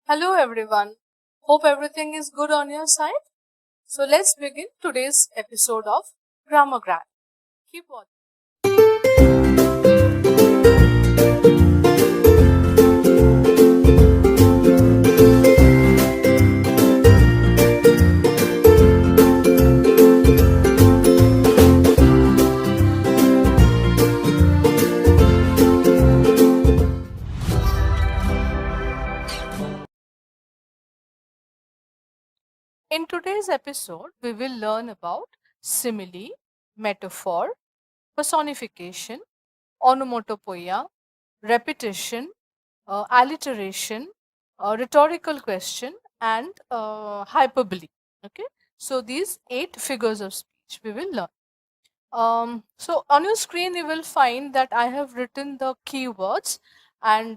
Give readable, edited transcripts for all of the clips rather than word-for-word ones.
Hello everyone. Hope everything is good on your side. So let's begin today's episode of Grammar Grad. Keep watching. In today's episode, we will learn about simile, metaphor, personification, onomatopoeia, repetition, alliteration, rhetorical question, and hyperbole. Okay, so these 8 figures of speech we will learn. So on your screen, you will find that I have written the keywords and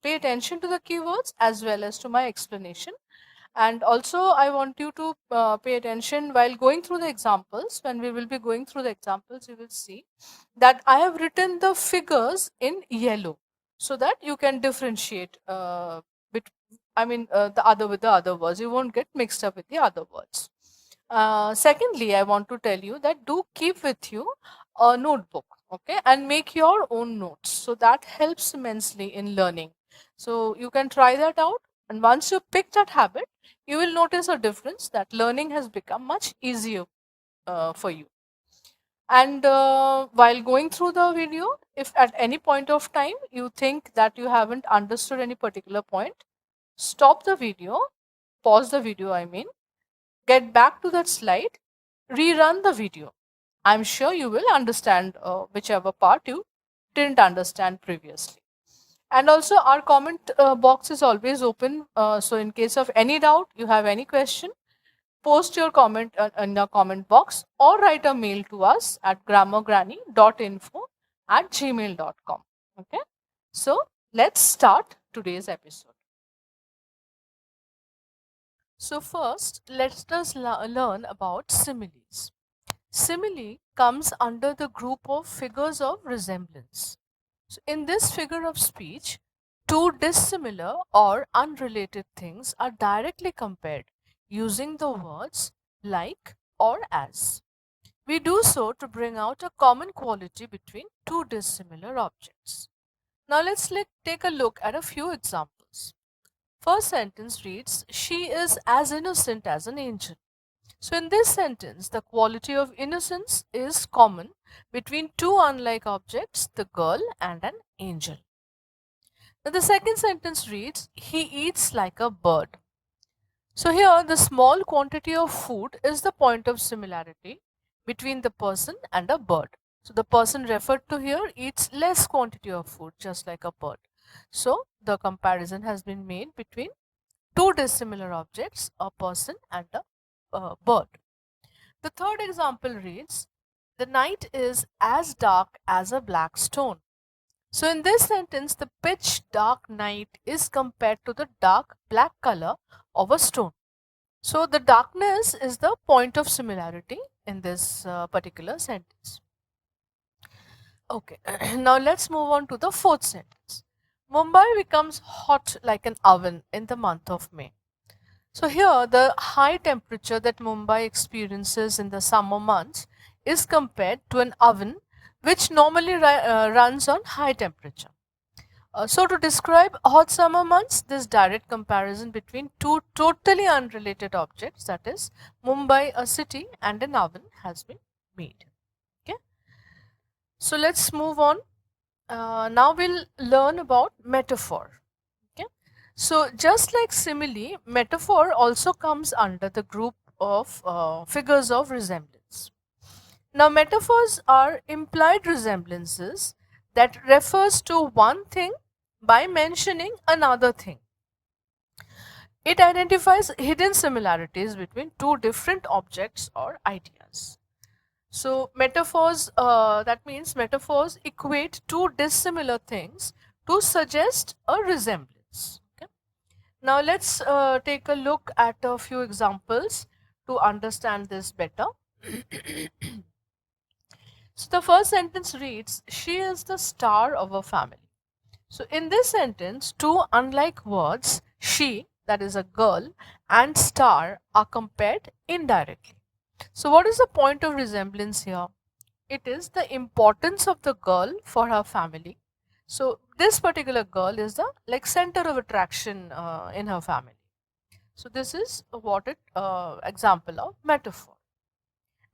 pay attention to the keywords as well as to my explanation. And also, I want you to pay attention while going through the examples. When we will be going through the examples, you will see that I have written the figures in yellow so that you can differentiate the other with the other words. You won't get mixed up with the other words. Secondly, I want to tell you that do keep with you a notebook, okay, and make your own notes. So that helps immensely in learning. So you can try that out, and once you pick that habit, you will notice a difference that learning has become much easier for you. And while going through the video, if at any point of time you think that you haven't understood any particular point, stop the video, pause the video, get back to that slide, rerun the video. I'm sure you will understand whichever part you didn't understand previously. And also, our comment box is always open. So, in case of any doubt, you have any question, post your comment in the comment box or write a mail to us at grammargranny.info@gmail.com. Okay. So, let's start today's episode. So, first, let us learn about similes. Simile comes under the group of figures of resemblance. So, in this figure of speech, two dissimilar or unrelated things are directly compared using the words like or as. We do so to bring out a common quality between two dissimilar objects. Now, take a look at a few examples. First sentence reads, "She is as innocent as an angel." So, in this sentence, the quality of innocence is common between two unlike objects, the girl and an angel. Now, the second sentence reads, "He eats like a bird." So, here the small quantity of food is the point of similarity between the person and a bird. So, the person referred to here eats less quantity of food, just like a bird. So, the comparison has been made between two dissimilar objects, a person and a bird. The third example reads, "The night is as dark as a black stone." So, in this sentence, the pitch dark night is compared to the dark black color of a stone. So, the darkness is the point of similarity in this particular sentence. Okay, now let's move on to the fourth sentence. Mumbai becomes hot like an oven in the month of May. So here, the high temperature that Mumbai experiences in the summer months is compared to an oven which normally runs on high temperature. So to describe hot summer months, this direct comparison between two totally unrelated objects, that is Mumbai, a city, and an oven, has been made. Okay. So let's move on. Now we'll learn about metaphor. Okay. So just like simile, metaphor also comes under the group of figures of resemblance. Now metaphors are implied resemblances that refers to one thing by mentioning another thing. It identifies hidden similarities between two different objects or ideas. So metaphors, that means metaphors equate two dissimilar things to suggest a resemblance. Okay? Now let's take a look at a few examples to understand this better. So the first sentence reads, "She is the star of a family." So in this sentence, two unlike words, She, that is a girl, and star are compared indirectly. So, what is the point of resemblance here? It is the importance of the girl for her family. So, this particular girl is the like center of attraction in her family. So, this is what it example of metaphor.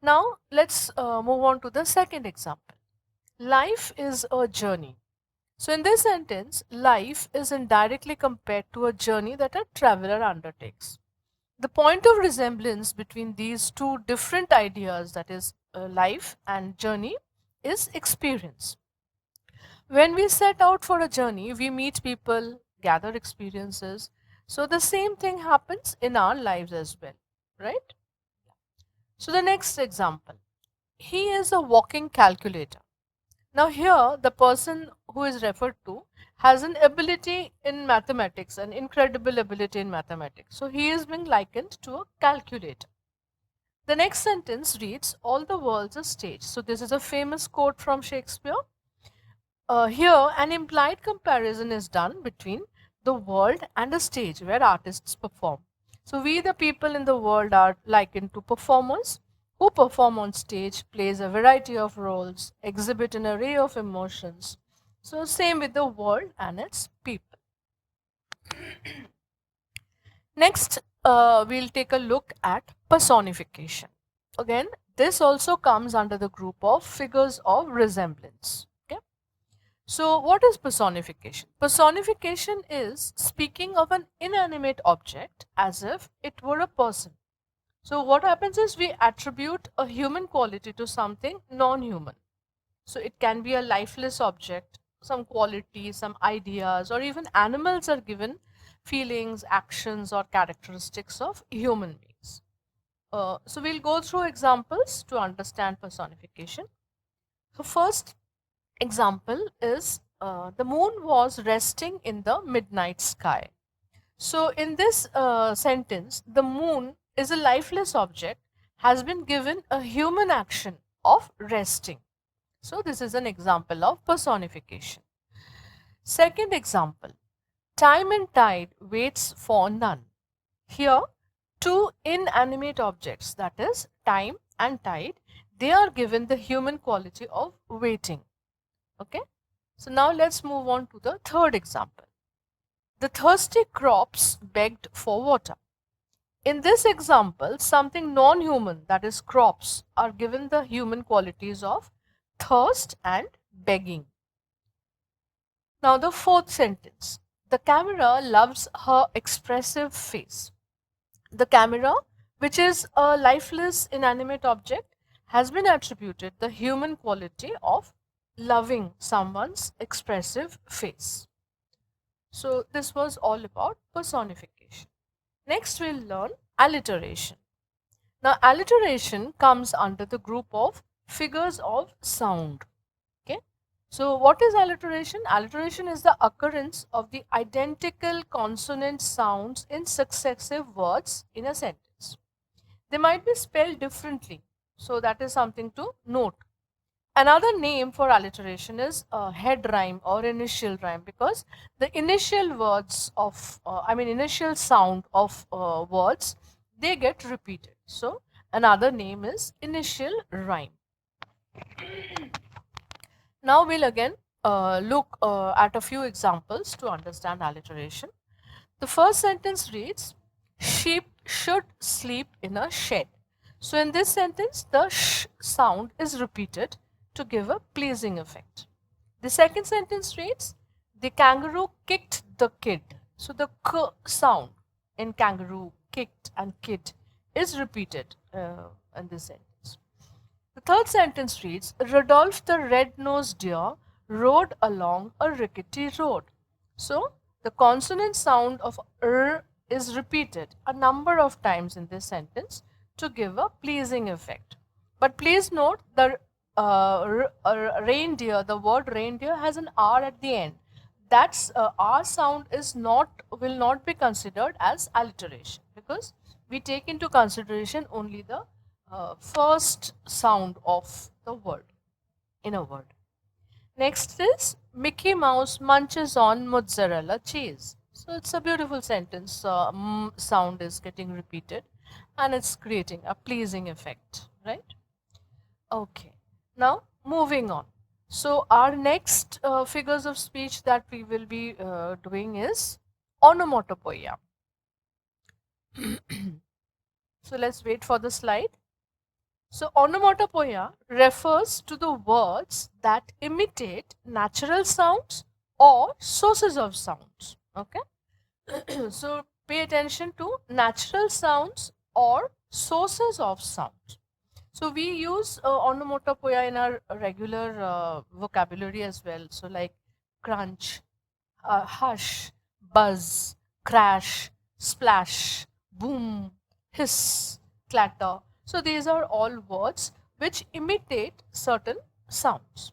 Now, let's move on to the second example. Life is a journey. So, in this sentence, life is indirectly compared to a journey that a traveler undertakes. The point of resemblance between these two different ideas, that is, life and journey, is experience. When we set out for a journey, we meet people, gather experiences. So, the same thing happens in our lives as well, right? So, the next example, he is a walking calculator. Now, here the person who is referred to has an ability in mathematics, an incredible ability in mathematics. So, he is being likened to a calculator. The next sentence reads, all the world's a stage. So, this is a famous quote from Shakespeare. Here, an implied comparison is done between the world and a stage where artists perform. So, we, the people in the world, are likened to performers who perform on stage, plays a variety of roles, exhibit an array of emotions. So, same with the world and its people. Next, we'll take a look at personification. Again, this also comes under the group of figures of resemblance. Okay? So, what is personification? Personification is speaking of an inanimate object as if it were a person. So, what happens is we attribute a human quality to something non human. So, it can be a lifeless object, some qualities, some ideas, or even animals are given feelings, actions, or characteristics of human beings. So, we'll go through examples to understand personification. So, first example is the moon was resting in the midnight sky. So, in this sentence, the moon is a lifeless object, has been given a human action of resting. So, this is an example of personification. Second example, time and tide waits for none. Here, two inanimate objects, that is, time and tide, they are given the human quality of waiting. Okay. So, now let's move on to the third example. The thirsty crops begged for water. In this example, something non-human, that is crops, are given the human qualities of thirst and begging. Now the fourth sentence. The camera loves her expressive face. The camera, which is a lifeless inanimate object, has been attributed the human quality of loving someone's expressive face. So this was all about personification. Next we'll learn alliteration. Now alliteration comes under the group of figures of sound. Okay. So what is alliteration? Alliteration is the occurrence of the identical consonant sounds in successive words in a sentence. They might be spelled differently. So that is something to note. Another name for alliteration is head rhyme or initial rhyme, because the initial words of, initial sound of words, they get repeated. So, another name is initial rhyme. Now, we'll again look at a few examples to understand alliteration. The first sentence reads, sheep should sleep in a shed. So, in this sentence, the sh sound is repeated to give a pleasing effect. The second sentence reads, the kangaroo kicked the kid. So, the k sound in kangaroo, kicked, and kid is repeated in this sentence. The third sentence reads, Rudolph the red-nosed deer rode along a rickety road. So, the consonant sound of r is repeated a number of times in this sentence to give a pleasing effect. But please note the reindeer, the word reindeer has an R at the end. That's R sound is will not be considered as alliteration, because we take into consideration only the first sound of the word in a word. Next is Mickey Mouse munches on mozzarella cheese. So it's a beautiful sentence. Sound is getting repeated and it's creating a pleasing effect, right? Okay. Now, moving on. So, our next figures of speech that we will be doing is onomatopoeia. So, let's wait for the slide. So, onomatopoeia refers to the words that imitate natural sounds or sources of sounds. Okay. So, pay attention to natural sounds or sources of sound. So we use onomatopoeia in our regular vocabulary as well. So like crunch, hush, buzz, crash, splash, boom, hiss, clatter. So these are all words which imitate certain sounds.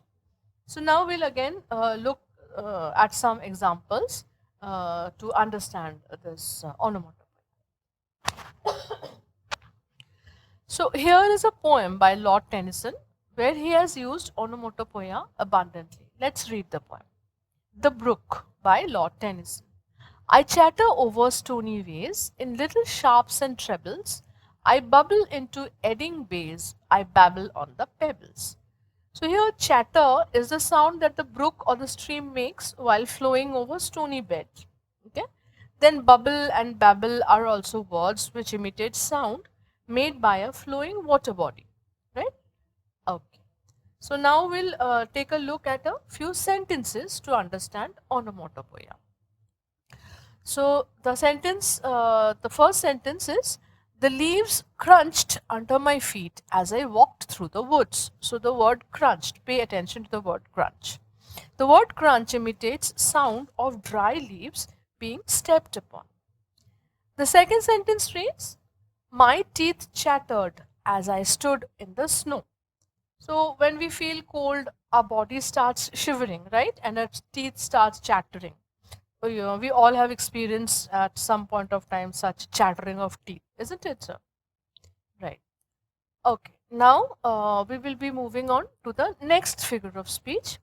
So now we'll again look at some examples to understand this onomatopoeia. So here is a poem by Lord Tennyson where he has used onomatopoeia abundantly. Let's read the poem. The Brook by Lord Tennyson. I chatter over stony ways in little sharps and trebles. I bubble into eddying bays. I babble on the pebbles. So here chatter is the sound that the brook or the stream makes while flowing over stony bed. Okay. Then bubble and babble are also words which imitate sound made by a flowing water body. Right? Okay. So now we'll take a look at a few sentences to understand onomatopoeia. So the first sentence is the leaves crunched under my feet as I walked through the woods. So the word crunched, pay attention to the word crunch. The word crunch imitates sound of dry leaves being stepped upon. The second sentence reads, my teeth chattered as I stood in the snow. So when we feel cold, our body starts shivering, right? And our teeth starts chattering. So, we all have experienced at some point of time such chattering of teeth, isn't it, sir? Right. Okay. Now we will be moving on to the next figure of speech.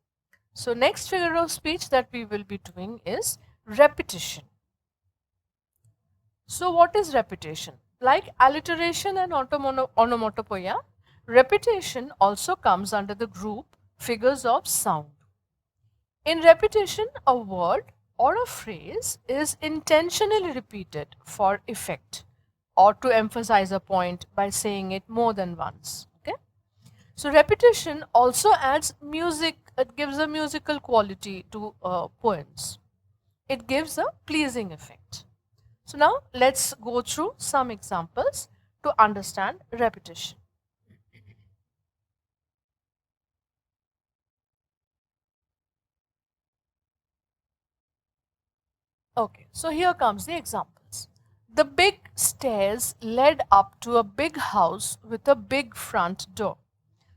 So next figure of speech that we will be doing is repetition. So what is repetition? Like alliteration and onomatopoeia, repetition also comes under the group figures of sound. In repetition, a word or a phrase is intentionally repeated for effect or to emphasize a point by saying it more than once. Okay? So repetition also adds music, it gives a musical quality to poems. It gives a pleasing effect. So now let's go through some examples to understand repetition. Okay, so here comes the examples. The big stairs led up to a big house with a big front door.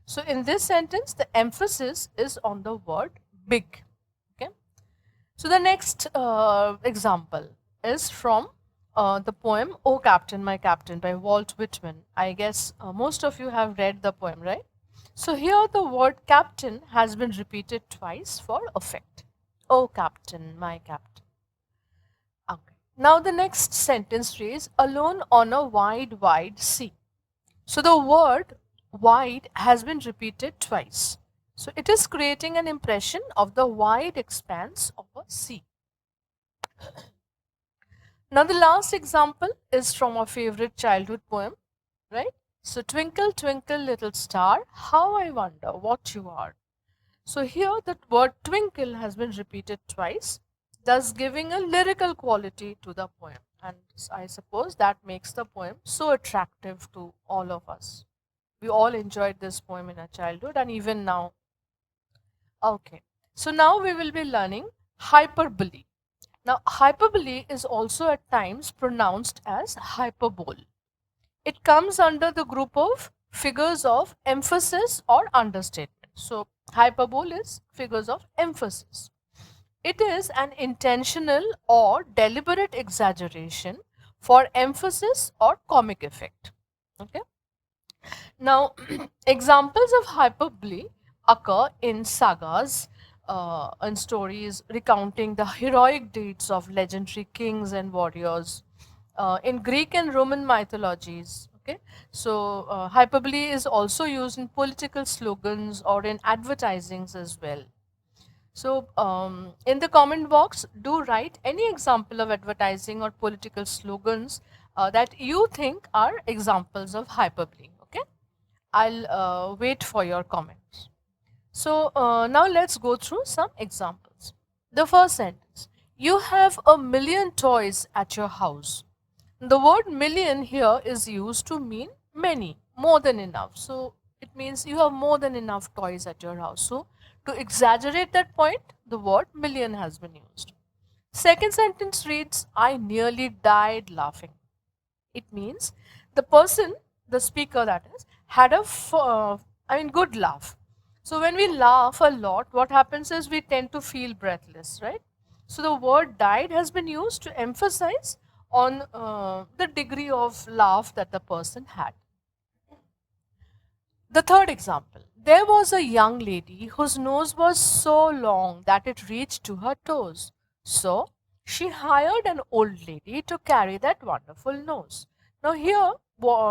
So in this sentence, the emphasis is on the word big. Okay. So the next example is from the poem "O Captain, My Captain" by Walt Whitman. I guess most of you have read the poem, right? So here the word captain has been repeated twice for effect. "O Captain, my captain." Okay. Now the next sentence reads, alone on a wide, wide sea. So the word wide has been repeated twice. So it is creating an impression of the wide expanse of a sea. Now the last example is from our favorite childhood poem, right? So twinkle, twinkle, little star, how I wonder what you are. So here the word twinkle has been repeated twice, thus giving a lyrical quality to the poem. And I suppose that makes the poem so attractive to all of us. We all enjoyed this poem in our childhood and even now. Okay, so now we will be learning hyperbole. Now, hyperbole is also at times pronounced as hyperbole. It comes under the group of figures of emphasis or understatement. So, hyperbole is figures of emphasis. It is an intentional or deliberate exaggeration for emphasis or comic effect. Okay. Now, examples of hyperbole occur in sagas and stories recounting the heroic deeds of legendary kings and warriors in Greek and Roman mythologies. Okay, so hyperbole is also used in political slogans or in advertisings as well. So, in the comment box, do write any example of advertising or political slogans that you think are examples of hyperbole. Okay, I'll wait for your comments. So, now let's go through some examples. The first sentence: you have a million toys at your house. The word million here is used to mean many, more than enough. So it means you have more than enough toys at your house. So to exaggerate that point, the word million has been used. Second sentence reads, I nearly died laughing. It means the person, the speaker that is, had a good laugh. So when we laugh a lot, what happens is we tend to feel breathless, right? So the word died has been used to emphasize on the degree of laugh that the person had. The third example: there was a young lady whose nose was so long that it reached to her toes. So she hired an old lady to carry that wonderful nose. Now, here,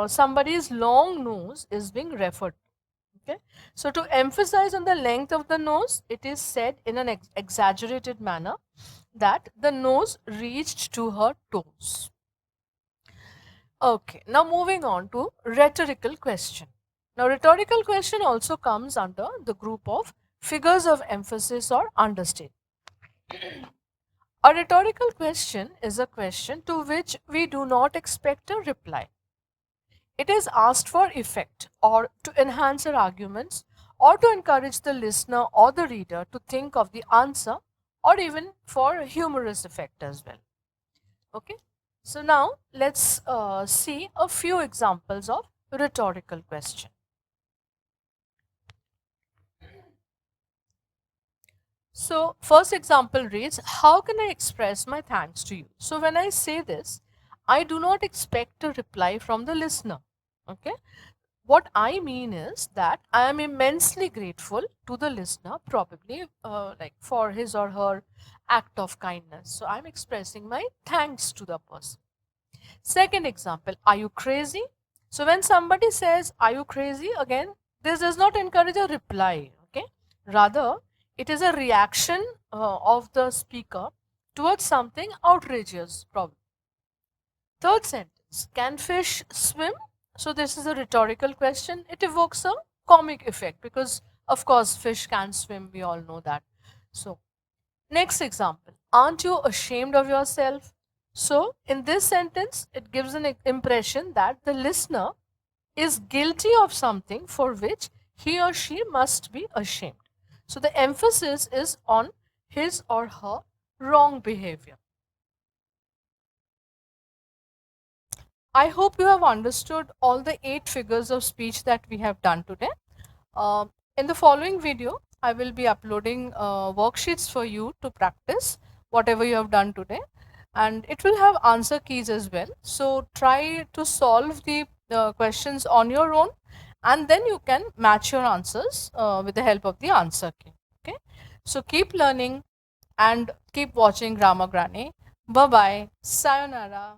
somebody's long nose is being referred to. Okay? So, to emphasize on the length of the nose, it is said in an exaggerated manner that the nose reached to her toes. Okay, now moving on to rhetorical question. Now, rhetorical question also comes under the group of figures of emphasis or understatement. A rhetorical question is a question to which we do not expect a reply. It is asked for effect or to enhance our arguments or to encourage the listener or the reader to think of the answer or even for humorous effect as well. Okay, so now let's see a few examples of rhetorical question. So, first example reads, how can I express my thanks to you? So, when I say this, I do not expect a reply from the listener. Okay. What I mean is that I am immensely grateful to the listener, probably like for his or her act of kindness. So, I'm expressing my thanks to the person. Second example, are you crazy? So, when somebody says, are you crazy? Again, this does not encourage a reply. Okay. Rather, it is a reaction of the speaker towards something outrageous, probably. Third sentence, can fish swim? So, this is a rhetorical question. It evokes a comic effect because, of course, fish can swim. We all know that. So, next example, aren't you ashamed of yourself? So, in this sentence, it gives an impression that the listener is guilty of something for which he or she must be ashamed. So, the emphasis is on his or her wrong behavior. I hope you have understood all the 8 figures of speech that we have done today. In the following video, I will be uploading worksheets for you to practice whatever you have done today, and it will have answer keys as well. So try to solve the questions on your own, and then you can match your answers with the help of the answer key. Okay, so keep learning and keep watching Grammar Granny. Bye bye. Sayonara.